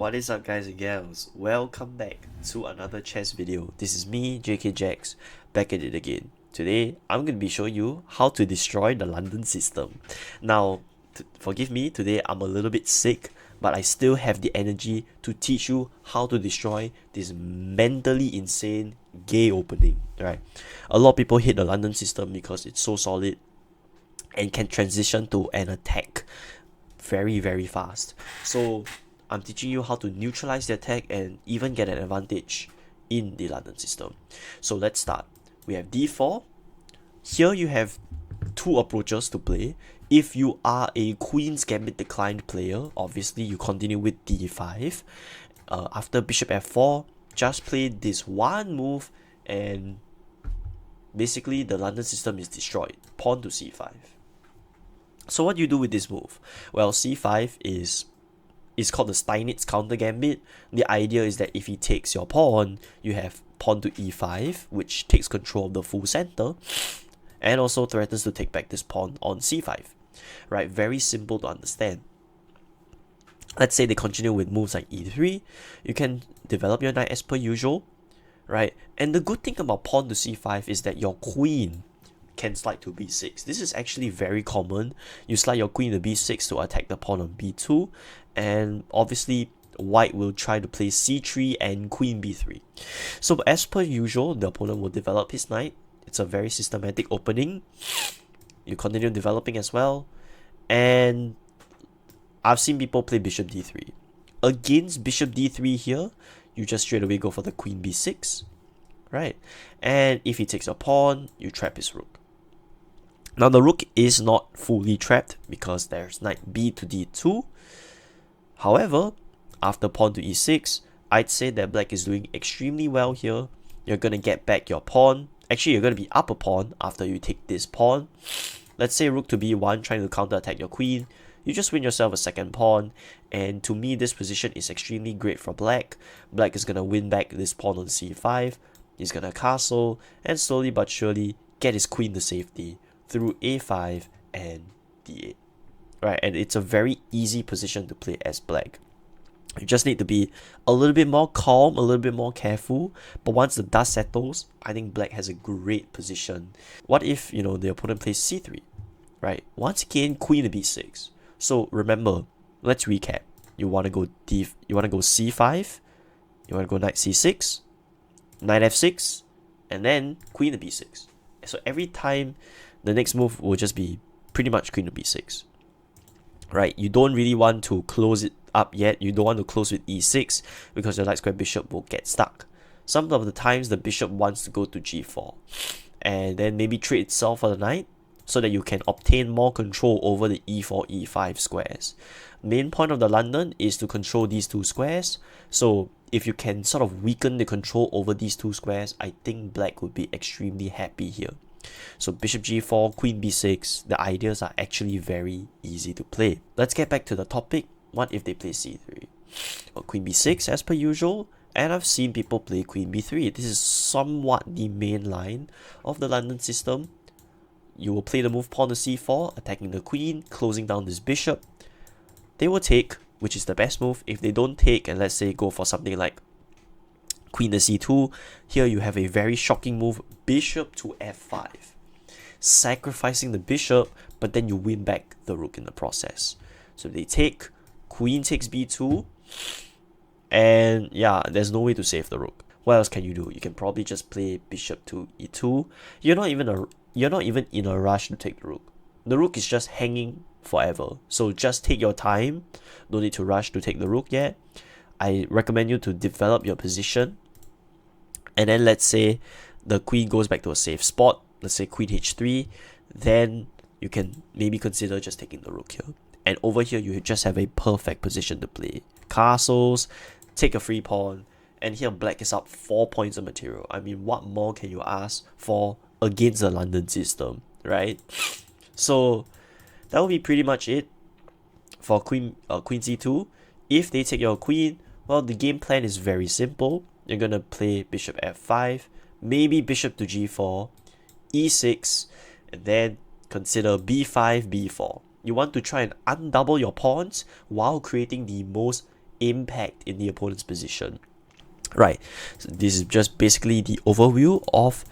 What is up, guys and gals? Welcome back to another chess video. This is me, JK Jax, back at it again. Today, I'm going to be showing you how to destroy the London system. Now, forgive me, today I'm a little bit sick, but I still have the energy to teach you how to destroy this mentally insane gay opening. Right? A lot of people hate the London system because it's so solid and can transition to an attack very fast. So I'm teaching you how to neutralize the attack and even get an advantage in the London system. So let's start. We have d4. Here you have two approaches to play. If you are a Queen's Gambit declined player, obviously you continue with d5. After bishop f4, just play this one move and basically the London system is destroyed. Pawn to c5. So what do you do with this move? Well, c5 is called the Steinitz counter gambit. The idea is that if he takes your pawn, you have pawn to e5, which takes control of the full center, and also threatens to take back this pawn on c5. Right, very simple to understand. Let's say they continue with moves like e3. You can develop your knight as per usual, right? And the good thing about pawn to c5 is that your queen can slide to b6. This is actually very common. You slide your queen to b6 to attack the pawn on b2, and obviously white will try to play c3 and queen b3. So as per usual, the opponent will develop his knight. It's a very systematic opening. You continue developing as well, and I've seen people play bishop d3. Against bishop d3 here, you just straight away go for the queen b6, right? And if he takes a pawn, you trap his rook. Now the rook is not fully trapped because there's knight b to d2. However, after pawn to e6, I'd say that black is doing extremely well here. You're going to get back your pawn. Actually, you're going to be up a pawn after you take this pawn. Let's say rook to b1 trying to counter-attack your queen. You just win yourself a second pawn. And to me, this position is extremely great for black. Black is going to win back this pawn on c5. He's going to castle and slowly but surely get his queen to safety through a5 and d8. Right, and it's a very easy position to play as black. You just need to be a little bit more calm, a little bit more careful. But once the dust settles, I think black has a great position. What if, the opponent plays c3, right? Once again, queen to b6. So remember, let's recap. You want to go c5, you want to go knight c6, knight f6, and then queen to b6. So every time, the next move will just be pretty much queen to b6. Right, you don't really want to close it up yet. You don't want to close with e6 because your light square bishop will get stuck. Some of the times the bishop wants to go to g4 and then maybe trade itself for the knight so that you can obtain more control over the e4, e5 squares. Main point of the London is to control these two squares. So if you can sort of weaken the control over these two squares, I think black would be extremely happy here. So bishop g4, queen b6, the ideas are actually very easy to play. Let's get back to the topic. What if they play c3? Well, queen b6 as per usual, and I've seen people play queen b3. This is somewhat the main line of the London system. You will play the move pawn to c4, attacking the queen, closing down this bishop. They will take, which is the best move. If they don't take, and let's say go for something like queen to c2, here you have a very shocking move, bishop to f5. Sacrificing the bishop, but then you win back the rook in the process. So they take, queen takes b2, and yeah, there's no way to save the rook. What else can you do? You can probably just play bishop to e2. You're not even in a rush to take the rook. The rook is just hanging forever. So just take your time. No need to rush to take the rook yet. I recommend you to develop your position. And then let's say the queen goes back to a safe spot. Let's say queen h3. Then you can maybe consider just taking the rook here. And over here, you just have a perfect position to play. Castles, take a free pawn. And here black is up 4 points of material. I mean, what more can you ask for against the London system, right? So that will be pretty much it for queen c2. If they take your queen, well, the game plan is very simple. You're going to play bishop f5, maybe bishop to g4, e6, and then consider b5, b4. You want to try and undouble your pawns while creating the most impact in the opponent's position. Right, so this is just basically the overview of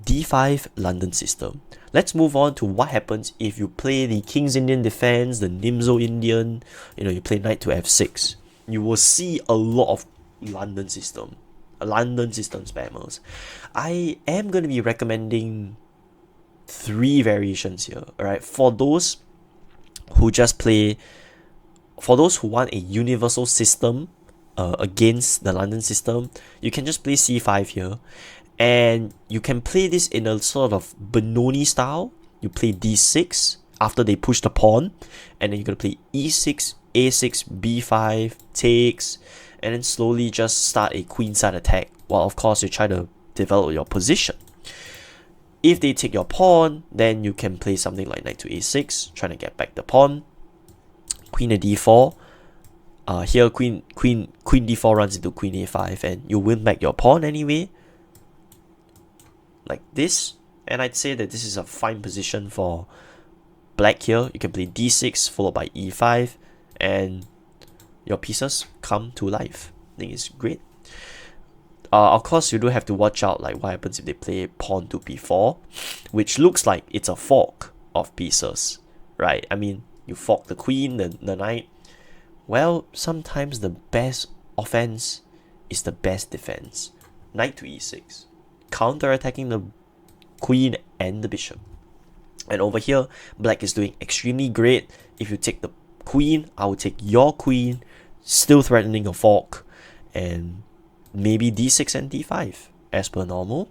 d5 London system. Let's move on to what happens if you play the King's Indian defense, the Nimzo Indian, you play knight to f6. You will see a lot of London system spammers. I am going to be recommending 3 variations here, alright, for those who want a universal system against the London system. You can just play c5 here, and you can play this in a sort of Benoni style. You play d6 after they push the pawn, and then you're going to play e6, a6, b5, takes, and then slowly just start a queenside attack, while of course you try to develop your position. If they take your pawn, then you can play something like knight to a6, trying to get back the pawn. Queen to d4. Here queen d4 runs into queen a5, and you win back your pawn anyway, like this. And I'd say that this is a fine position for black here. You can play d6 followed by e5, and your pieces come to life. I think it's great. Of course, you do have to watch out like what happens if they play pawn to b4, which looks like it's a fork of pieces, right? I mean, you fork the queen, the knight. Well, sometimes the best offense is the best defense. Knight to e6, counter-attacking the queen and the bishop. And over here, black is doing extremely great. If you take the queen, I will take your queen, still threatening a fork, and maybe d6 and d5 as per normal.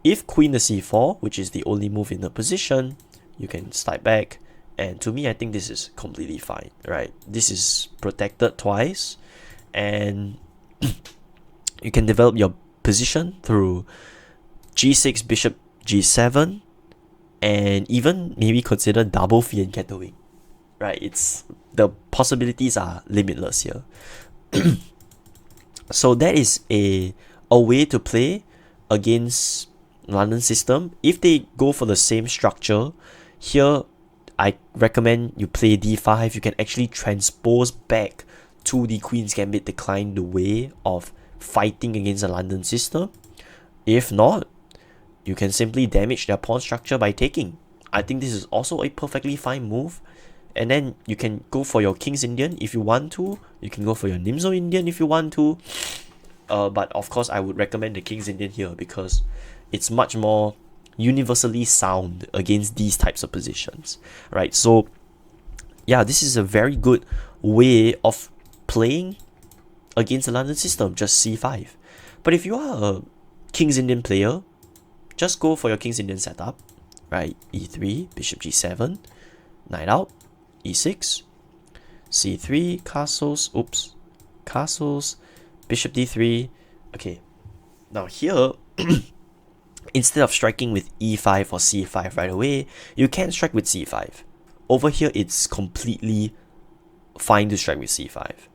If queen to c4, which is the only move in the position, you can slide back. And to me, I think this is completely fine, right? This is protected twice, and you can develop your position through g6, bishop g7, and even maybe consider double fianchettoing, right? The possibilities are limitless here. So that is a way to play against London system. If they go for the same structure here, I recommend you play d5. You can actually transpose back to the Queen's Gambit, decline the way of fighting against the London system. If not, you can simply damage their pawn structure by taking. I think this is also a perfectly fine move. And then you can go for your King's Indian if you want to. You can go for your Nimzo Indian if you want to. But of course, I would recommend the King's Indian here because it's much more universally sound against these types of positions, right? So yeah, this is a very good way of playing against the London system, just c5. But if you are a King's Indian player, just go for your King's Indian setup, right? e3, bishop g7, knight out, e6, c3, castles, bishop d3. Okay, now here instead of striking with e5 or c5 right away, you can strike with c5. Over here, it's completely fine to strike with c5.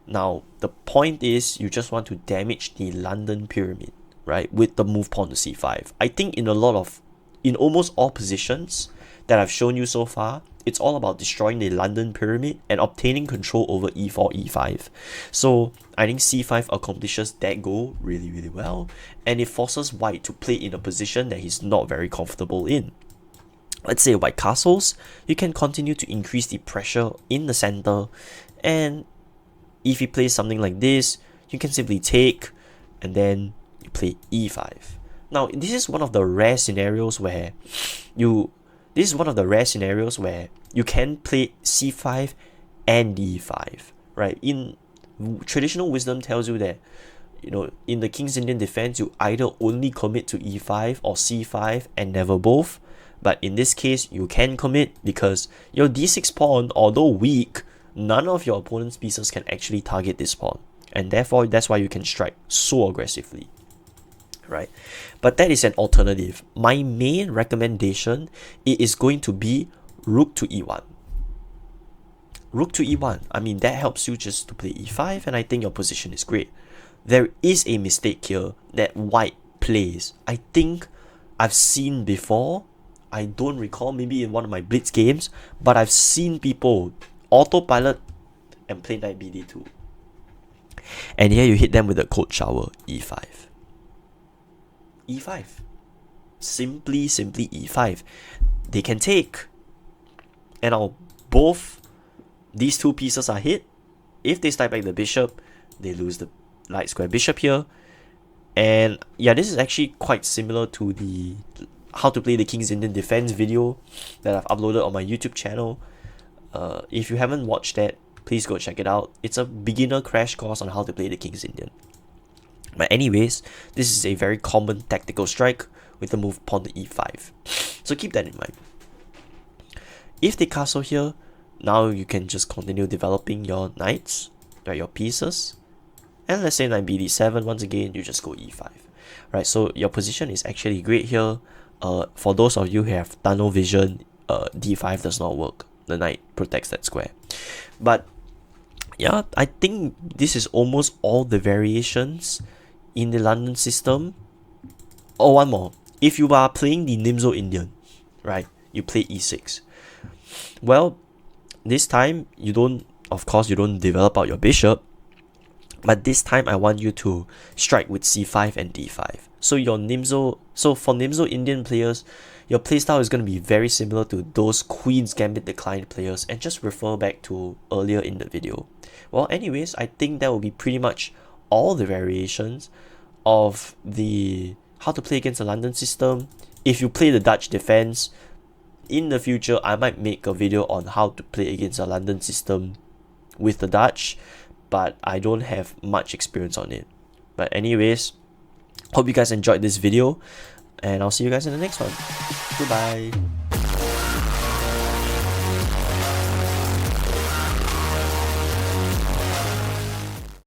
Now, the point is you just want to damage the London pyramid, right, with the move pawn to c5. I think in almost all positions that I've shown you so far, it's all about destroying the London pyramid and obtaining control over e4, e5. So I think c5 accomplishes that goal really, really well, and it forces white to play in a position that he's not very comfortable in. Let's say white castles, you can continue to increase the pressure in the center, and if he plays something like this, you can simply take, and then you play e5. Now, this is one of the rare scenarios where you can play c5 and d5, right? In traditional wisdom tells you that, in the King's Indian defense, you either only commit to e5 or c5 and never both. But in this case, you can commit because your d6 pawn, although weak, none of your opponent's pieces can actually target this pawn. And therefore, that's why you can strike so aggressively, right? But that is an alternative. My main recommendation is going to be rook to e1. Rook to e1. I mean, that helps you just to play e5, and I think your position is great. There is a mistake here that white plays. I think I've seen before. I don't recall, maybe in one of my blitz games, but I've seen people autopilot and play knight bd2. And here you hit them with a cold shower, e5. e5. Simply e5. They can take. And now both these two pieces are hit. If they step back the bishop, they lose the light square bishop here. And yeah, this is actually quite similar to the how to play the King's Indian defense video that I've uploaded on my YouTube channel. If you haven't watched that, please go check it out. It's a beginner crash course on how to play the King's Indian. But anyways, this is a very common tactical strike with the move pawn to e5. So keep that in mind. If they castle here, now you can just continue developing your knights, right, your pieces. And let's say knight bd7, once again, you just go e5. Right, so your position is actually great here. For those of you who have tunnel vision, d5 does not work. The knight protects that square. But yeah, I think this is almost all the variations in the London system. Oh, one more. If you are playing the Nimzo Indian, right, you play e6. Well, this time you don't develop out your bishop, but this time I want you to strike with c5 and d5. So for Nimzo Indian players, your playstyle is going to be very similar to those Queen's Gambit declined players, and just refer back to earlier in the video. Well, anyways, I think that will be pretty much all the variations of the how to play against the London system. If you play the Dutch defense, in the future I might make a video on how to play against the London system with the Dutch, but I don't have much experience on it. But anyways, hope you guys enjoyed this video, and I'll see you guys in the next one. Goodbye.